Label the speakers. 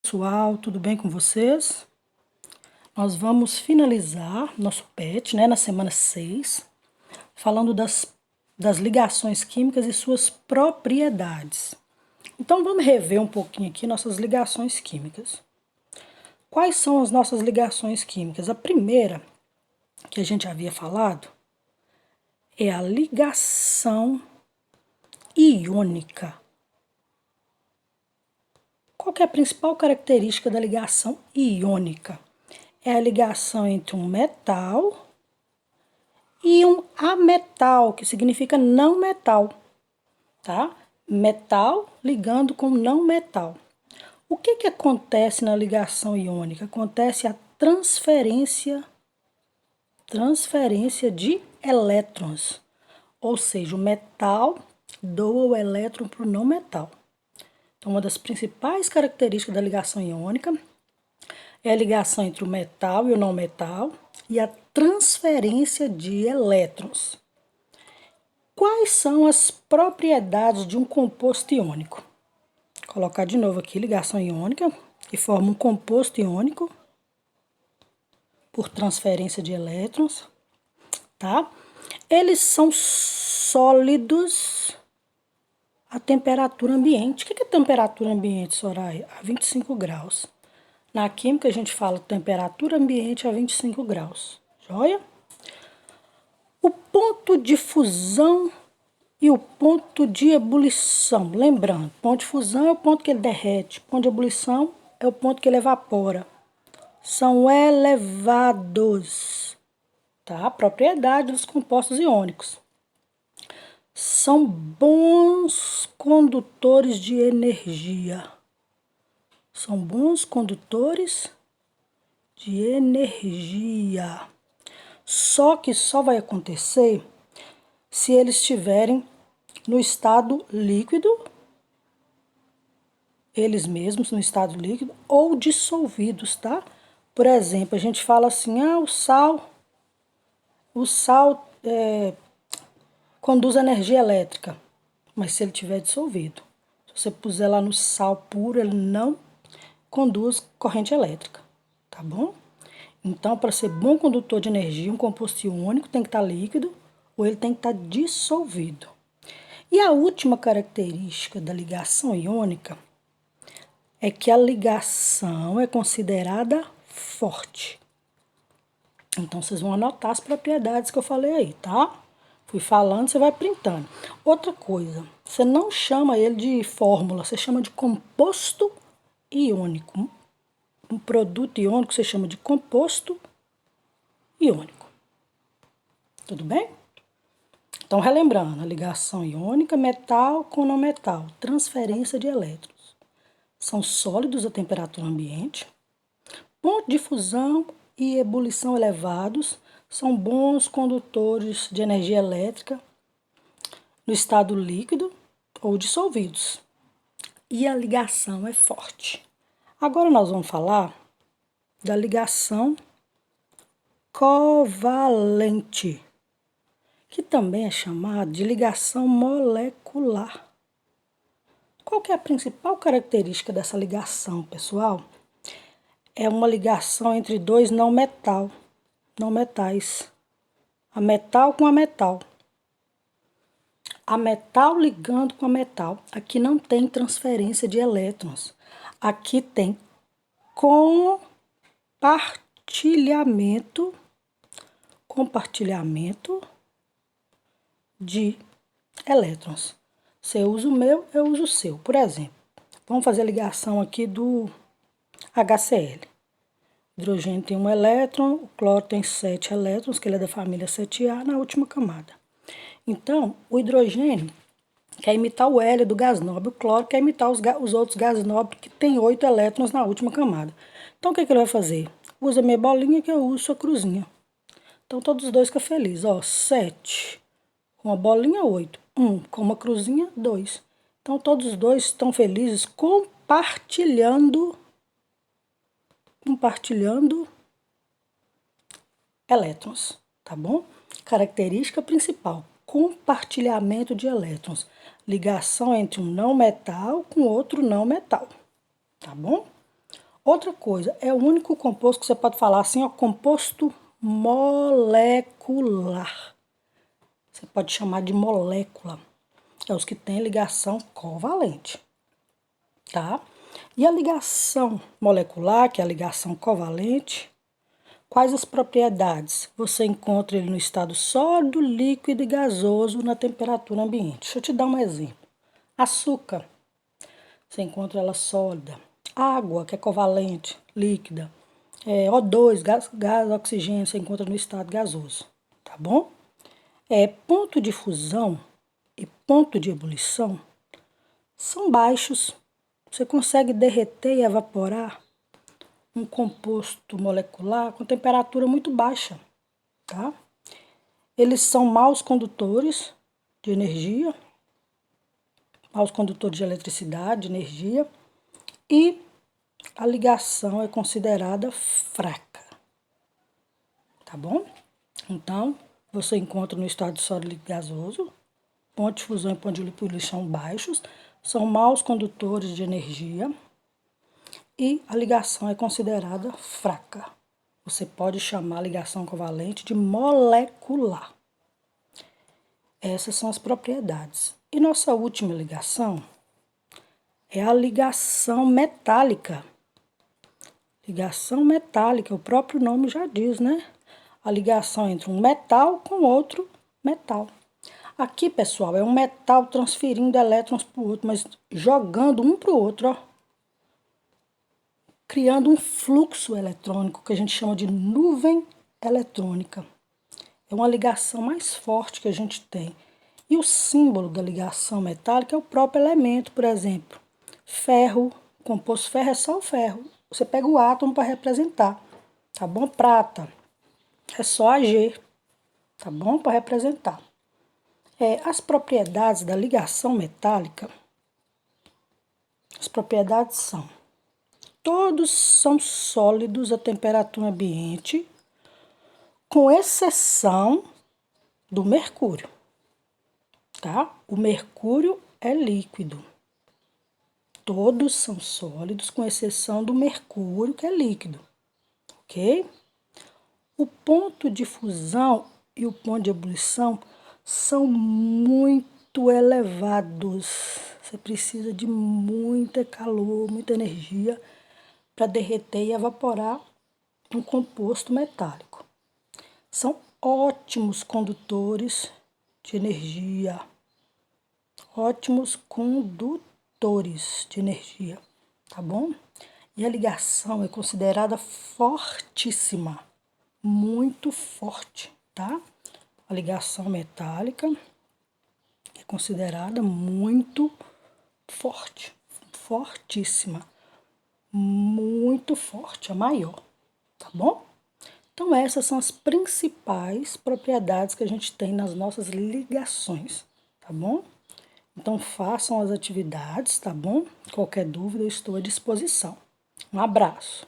Speaker 1: Pessoal, tudo bem com vocês? Nós vamos finalizar nosso PET, né, na semana 6, falando das ligações químicas e suas propriedades. Então vamos rever um pouquinho aqui nossas ligações químicas. Quais são as nossas ligações químicas? A primeira, que a gente havia falado, é a ligação iônica. Qual que é a principal característica da ligação iônica? É a ligação entre um metal e um ametal, que significa não metal, tá? Metal ligando com não metal. O que acontece na ligação iônica? Acontece a transferência de elétrons, ou seja, o metal doa o elétron para o não metal. Então, uma das principais características da ligação iônica é a ligação entre o metal e o não metal e a transferência de elétrons. Quais são as propriedades de um composto iônico? Vou colocar de novo aqui ligação iônica, que forma um composto iônico por transferência de elétrons, tá? Eles são sólidos a temperatura ambiente. O que é temperatura ambiente, Soraya? A 25 graus. Na química a gente fala temperatura ambiente a 25 graus. Joia? O ponto de fusão e o ponto de ebulição. Lembrando, ponto de fusão é o ponto que ele derrete. Ponto de ebulição é o ponto que ele evapora. São elevados. Tá? Propriedade dos compostos iônicos. São bons condutores de energia. São bons condutores de energia. Só que só vai acontecer se eles estiverem no estado líquido, eles mesmos no estado líquido, ou dissolvidos, tá? Por exemplo, a gente fala assim, o sal conduz energia elétrica, mas se ele estiver dissolvido. Se você puser lá no sal puro, ele não conduz corrente elétrica, tá bom? Então, para ser bom condutor de energia, um composto iônico tem que estar líquido ou ele tem que estar dissolvido. E a última característica da ligação iônica é que a ligação é considerada forte. Então, vocês vão anotar as propriedades que eu falei aí, tá? Fui falando, você vai printando. Outra coisa, você não chama ele de fórmula, você chama de composto iônico. Um produto iônico você chama de composto iônico. Tudo bem? Então, relembrando, a ligação iônica, metal com não metal, transferência de elétrons. São sólidos a temperatura ambiente. Ponto de fusão e ebulição elevados são bons condutores de energia elétrica no estado líquido ou dissolvidos. E a ligação é forte. Agora nós vamos falar da ligação covalente, que também é chamada de ligação molecular. Qual que é a principal característica dessa ligação, pessoal? É uma ligação entre dois não metais. A metal com a metal. A metal ligando com a metal. Aqui não tem transferência de elétrons. Aqui tem compartilhamento de elétrons. Você usa o meu, eu uso o seu. Por exemplo, vamos fazer a ligação aqui do HCl. O hidrogênio tem um elétron, o cloro tem 7 elétrons, que ele é da família 7A, na última camada. Então, o hidrogênio quer imitar o hélio do gás nobre, o cloro quer imitar os outros gases nobres que tem 8 elétrons na última camada. Então, o que ele vai fazer? Usa minha bolinha que eu uso sua cruzinha. Então, todos os dois ficam felizes. 7 com a bolinha, 8. 1 com uma cruzinha, 2. Então, todos os dois estão felizes compartilhando elétrons, tá bom? Característica principal, compartilhamento de elétrons. Ligação entre um não metal com outro não metal, tá bom? Outra coisa, é o único composto que você pode falar assim, ó, composto molecular. Você pode chamar de molécula. É os que têm ligação covalente, tá? E a ligação molecular, que é a ligação covalente, quais as propriedades? Você encontra ele no estado sólido, líquido e gasoso na temperatura ambiente. Deixa eu te dar um exemplo. Açúcar, você encontra ela sólida. Água, que é covalente, líquida. O2, gás, oxigênio, você encontra no estado gasoso, tá bom? Ponto de fusão e ponto de ebulição são baixos. Você consegue derreter e evaporar um composto molecular com temperatura muito baixa, tá? Eles são maus condutores de energia, maus condutores de eletricidade, de energia, e a ligação é considerada fraca, tá bom? Então, você encontra no estado sólido e gasoso, ponto de fusão e ponto de ebulição baixos, são maus condutores de energia e a ligação é considerada fraca. Você pode chamar a ligação covalente de molecular. Essas são as propriedades. E nossa última ligação é a ligação metálica. Ligação metálica, o próprio nome já diz, né? A ligação entre um metal com outro metal. Aqui, pessoal, é um metal transferindo elétrons para o outro, mas jogando um para o outro, ó. Criando um fluxo eletrônico que a gente chama de nuvem eletrônica. É uma ligação mais forte que a gente tem. E o símbolo da ligação metálica é o próprio elemento, por exemplo. Ferro, composto ferro é só o ferro. Você pega o átomo para representar, tá bom? Prata é só Ag, tá bom? Para representar. As propriedades da ligação metálica, as propriedades são: todos são sólidos a temperatura ambiente, com exceção do mercúrio, tá? O mercúrio é líquido. Todos são sólidos, com exceção do mercúrio, que é líquido, ok? O ponto de fusão e o ponto de ebulição são muito elevados. Você precisa de muito calor, muita energia para derreter e evaporar um composto metálico. São ótimos condutores de energia, ótimos condutores de energia, tá bom? E a ligação é considerada fortíssima, muito forte, tá? A ligação metálica é considerada muito forte, fortíssima, muito forte, a maior, tá bom? Então, essas são as principais propriedades que a gente tem nas nossas ligações, tá bom? Então, façam as atividades, tá bom? Qualquer dúvida, eu estou à disposição. Um abraço.